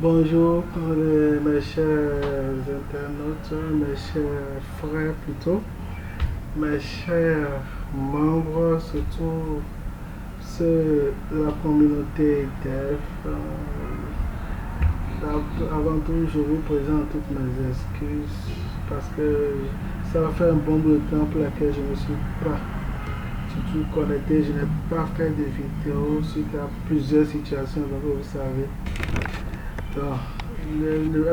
Bonjour mes chers internautes, mes chers frères plutôt, mes chers membres, surtout ceux de la communauté dev. Avant tout, je vous présente toutes mes excuses parce que ça va faire un bon bout de temps pour laquelle je ne suis pas surtout connecté. Je n'ai pas fait de vidéos suite à plusieurs situations, donc vous savez. Donc,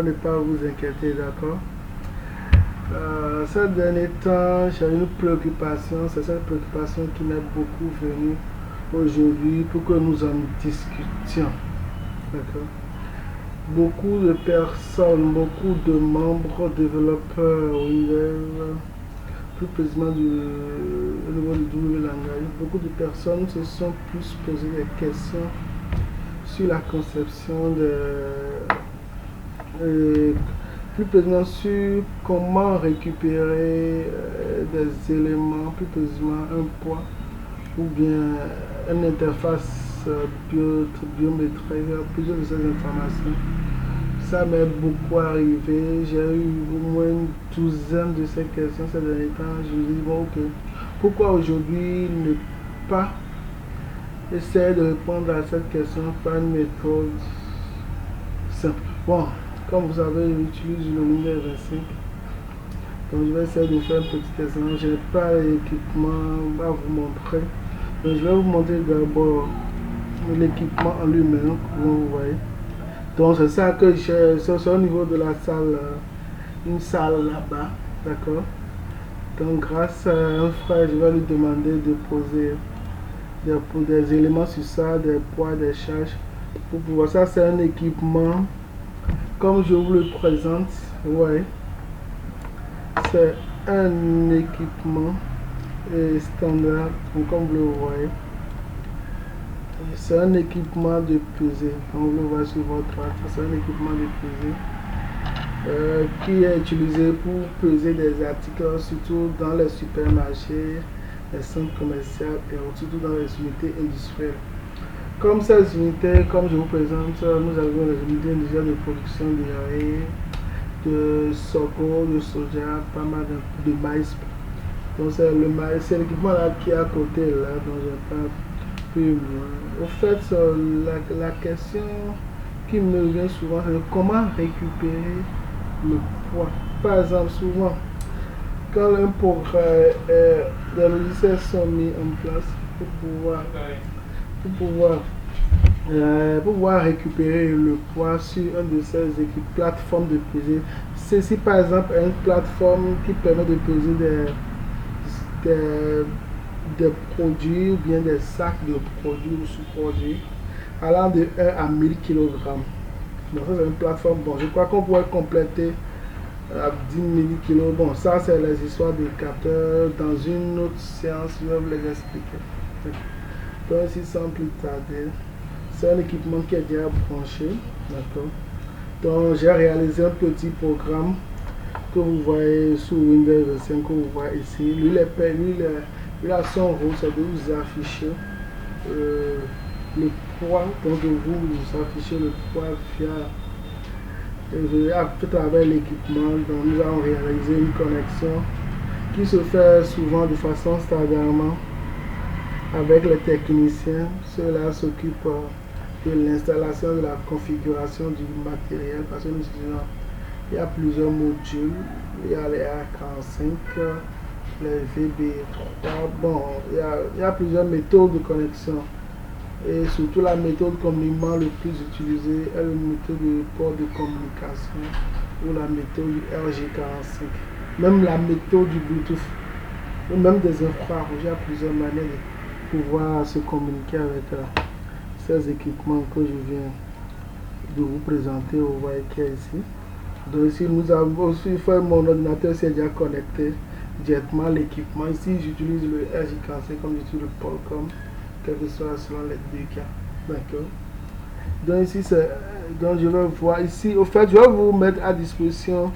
ne pas vous inquiéter, d'accord? Ces derniers temps, j'ai une préoccupation. C'est cette préoccupation qui m'est beaucoup venue aujourd'hui pour que nous en discutions. D'accord? Beaucoup de personnes, beaucoup de membres, développeurs Windows, plus précisément au niveau du double langage, beaucoup de personnes se sont plus posé des questions sur la conception plus précisément sur comment récupérer des éléments, plus précisément un poids ou bien une interface biométrique, plusieurs de ces informations. Ça m'est beaucoup arrivé, j'ai eu au moins une douzaine de ces questions ces derniers temps. Je me dis, bon, ok, pourquoi aujourd'hui ne pas essayer de répondre à cette question par une méthode simple. Bon, comme vous savez, j'utilise le Windows 25. Donc je vais essayer de faire un petit exemple. Je n'ai pas l'équipement à vous montrer. Donc je vais vous montrer d'abord l'équipement en lui-même, comme vous voyez. Donc c'est ça que j'ai, c'est au niveau de la salle, une salle là-bas, d'accord. Donc grâce à un frère, je vais lui demander de poser des éléments sur ça, des poids, des charges. Pour pouvoir, ça c'est un équipement, comme je vous le présente, ouais. C'est un équipement standard, comme vous le voyez. C'est un équipement de pesée, comme vous le voyez sur votre droite. C'est un équipement de pesée qui est utilisé pour peser des articles, surtout dans les supermarchés, les centres commerciaux et surtout dans les unités industrielles. Comme ces unités, comme je vous présente, nous avons les unités industrielles de production de riz, de sorgho, de soja, pas mal de maïs. Donc c'est le maïs, c'est l'équipement là qui est à côté là, dont je parle. Puis, au fait, la question qui me vient souvent, c'est comment récupérer le poids. Par exemple, souvent, quand des logiciels sont mis en place pour pouvoir récupérer le poids sur une de ces plateformes de pesée. Ceci, par exemple, est une plateforme qui permet de peser des produits ou bien des sacs de produits ou sous-produits allant de 1 à 1000 kg. Donc ça c'est une plateforme, bon je crois qu'on pourrait compléter à 10 000 kg. Bon ça c'est les histoires des capteurs, dans une autre séance je vais vous les expliquer. Donc ici sans plus tarder, c'est un équipement qui est déjà branché, d'accord. Donc j'ai réalisé un petit programme que vous voyez sur Windows 5, que vous voyez ici. Lui a son rôle, c'est de vous afficher le poids, donc de vous afficher le poids à travers l'équipement. Donc nous avons réalisé une connexion qui se fait souvent de façon standardement avec les techniciens. Ceux-là s'occupent de l'installation, de la configuration du matériel, parce que nous utilisons, il y a plusieurs modules, il y a les A45, les VB3, bon, il y a plusieurs méthodes de connexion. Et surtout la méthode communément le plus utilisée est la méthode de port de communication ou la méthode du RJ45. Même la méthode du Bluetooth ou même des infrarouges, il y a plusieurs manières de pouvoir se communiquer avec ces équipements que je viens de vous présenter. Vous voyez qu'il y a ici. Donc ici nous avons aussi fait mon ordinateur s'est déjà connecté directement à l'équipement. Ici j'utilise le RJ45 comme j'utilise le Qualcomm, quel que soit selon les deux cas. D'accord. Donc ici donc je vais voir ici. Au fait je vais vous mettre à disposition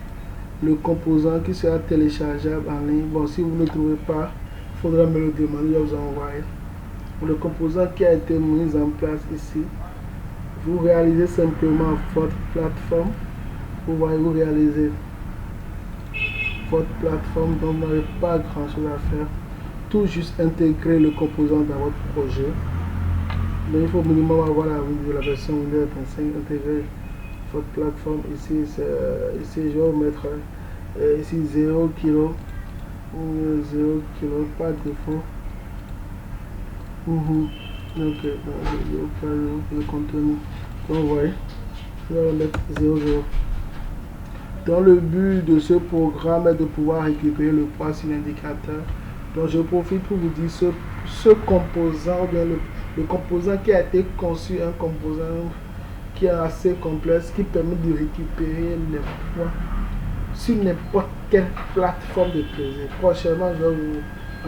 le composant qui sera téléchargeable en ligne. Bon si vous ne le trouvez pas, il faudra me le demander, je vais vous envoyer. Le composant qui a été mis en place ici, vous réalisez simplement votre plateforme. Vous voyez, vous réalisez votre plateforme, donc vous n'avez pas grand chose à faire. Tout juste intégrer le composant dans votre projet. Donc il faut minimum avoir la version Windows 25, intégrer votre plateforme. Ici, ici je vais vous mettre ici 0 kg, 0 kg, pas de défaut. Ok, le contenu. Donc vous voyez, je vais mettre 0, 0. Dans le but de ce programme est de pouvoir récupérer le poids sur l'indicateur. Donc je profite pour vous dire ce composant, bien le composant qui a été conçu, un composant qui est assez complexe, qui permet de récupérer les poids sur n'importe quelle plateforme de plaisir. Prochainement, je vais vous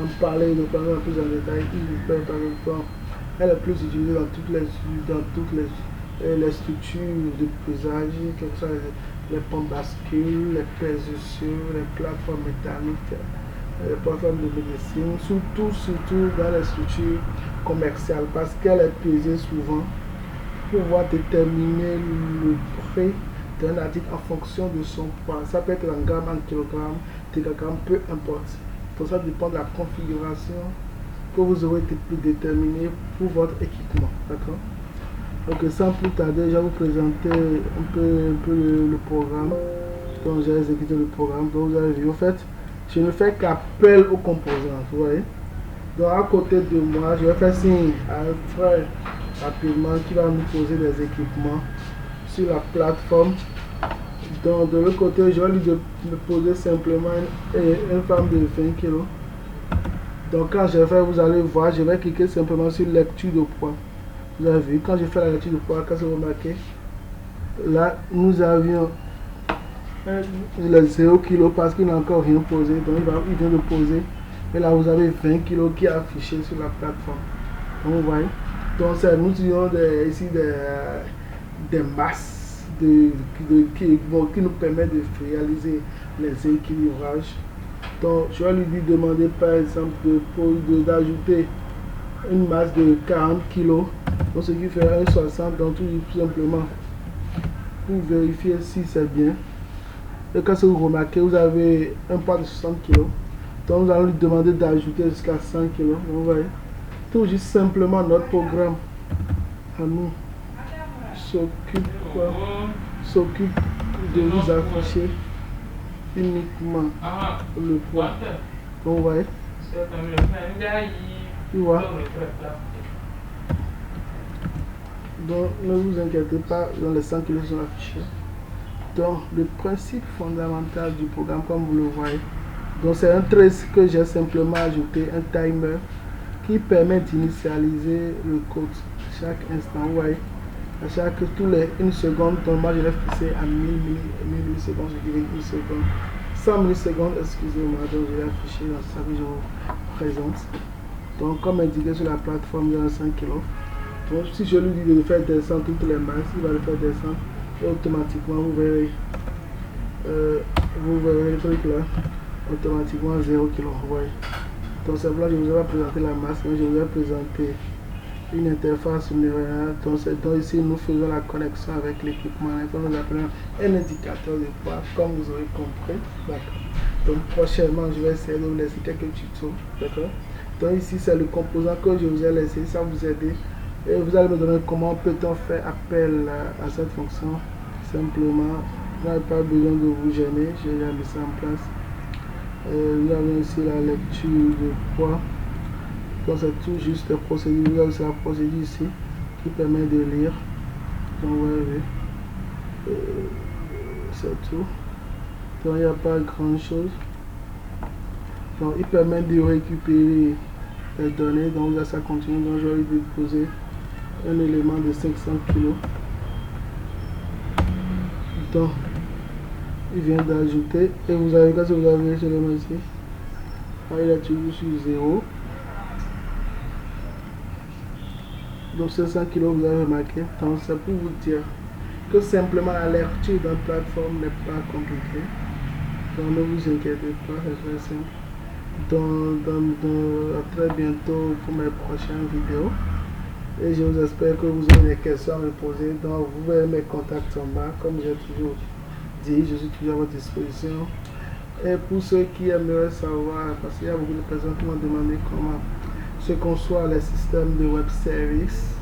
en parler de plus en détail. Elle est plus utilisée dans toutes les structures de pesage, quelles que soient les pompes bascules, les pèse-sur, les plateformes mécaniques, les plateformes de médecine, surtout dans les structures commerciales, parce qu'elle est pesée souvent pour pouvoir déterminer le prix d'un article en fonction de son poids. Ça peut être en grammes, en kilogrammes, décagrammes, peu importe. Donc ça dépend de la configuration que vous aurez déterminée pour votre équipement. D'accord? Donc sans plus tarder, je vais vous présenter un peu le programme. Donc j'ai exécuté le programme. Donc vous avez vu, en fait, je ne fais qu'appel aux composants. Vous voyez? Donc à côté de moi, je vais faire signe à un frère rapidement qui va nous poser des équipements sur la plateforme. Donc de l'autre côté, je vais lui me poser simplement une femme de 20 kg. Donc quand je vais, vous allez voir, je vais cliquer simplement sur lecture de poids. Vous avez vu, quand je fais la lecture de poids, quand vous remarquez, là nous avions le 0 kg parce qu'il n'a encore rien posé. Donc il vient de poser. Et là vous avez 20 kg qui est affiché sur la plateforme. Donc vous voyez. Donc nous utilisons ici des masses qui nous permettent de réaliser les équilibrages. Donc je vais lui demander par exemple d'ajouter une masse de 40 kg, donc ce qui fait 1,60. Donc tout simplement pour vérifier si c'est bien. Et quand vous remarquez, vous avez un poids de 60 kg. Donc nous allons lui demander d'ajouter jusqu'à 100 kg. Vous voyez, tout juste simplement notre programme à nous s'occupe de vous afficher uniquement le poids. Donc vous voyez, tu vois. Donc ne vous inquiétez pas, dans les 100 kg sont affichés. Donc le principe fondamental du programme, comme vous le voyez, donc c'est un trace que j'ai simplement ajouté, un timer qui permet d'initialiser le code chaque instant. Vous voyez, à chaque tous les 1 seconde, donc moi je l'ai fixé à 1000 millisecondes, je dirais 1 seconde, 100 millisecondes, excusez-moi, donc je l'ai affiché dans ça que je vous présente. Donc comme indiqué sur la plateforme de 5 kg. Donc si je lui dis de faire descendre toutes les masses, il va le faire descendre et automatiquement vous verrez le truc là, automatiquement 0 kg. Vous voyez. Donc c'est là je vous ai présenté la masse, mais je vous ai présenté une interface neuronale. Donc ici nous faisons la connexion avec l'équipement, nous appelons un indicateur de poids, comme vous aurez compris. Donc prochainement je vais essayer de vous laisser quelques tutos. D'accord. Donc ici c'est le composant que je vous ai laissé, ça vous aider. Et vous allez me donner comment peut-on faire appel à cette fonction. Simplement, vous n'avez pas besoin de vous gêner, j'ai déjà mis ça en place. Vous avez ici la lecture de poids. Donc c'est tout juste la procédure. Vous avez aussi la procédure ici qui permet de lire. Donc vous voyez, c'est tout. Donc il n'y a pas grand chose. Donc il permet de récupérer les données. Donc là ça continue. Donc je vais lui déposer un élément de 500 kg. Donc il vient d'ajouter et vous avez, quand vous avez ce élément ici, il est toujours sur 0. Donc 500 kg vous avez remarqué. Donc c'est pour vous dire que simplement la lecture d'une plateforme n'est pas compliquée. Donc ne vous inquiétez pas, c'est très simple. Donc à très bientôt pour mes prochaines vidéos. Et je vous espère que vous avez des questions à me poser. Donc, vous verrez mes contacts en bas. Comme j'ai toujours dit, je suis toujours à votre disposition. Et pour ceux qui aimeraient savoir, parce qu'il y a beaucoup de personnes qui m'ont demandé comment se conçoivent les systèmes de web service,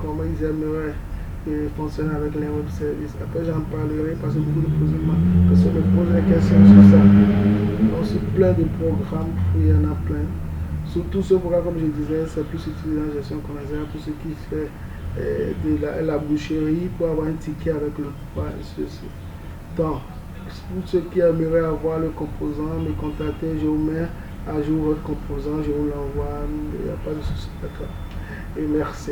comment ils aimeraient fonctionner avec les web services. Après, j'en parlerai parce que beaucoup de personnes me posent des questions sur ça. Donc, c'est plein de programmes, il y en a plein. Surtout ce programme, comme je disais, c'est plus utilisé en gestion commerciale pour ceux qui font de la boucherie pour avoir un ticket avec le poids et ceci. Donc, pour ceux qui aimeraient avoir le composant, me contacter, je vous mets à jour votre composant, je vous l'envoie, il n'y a pas de souci, d'accord. Et merci.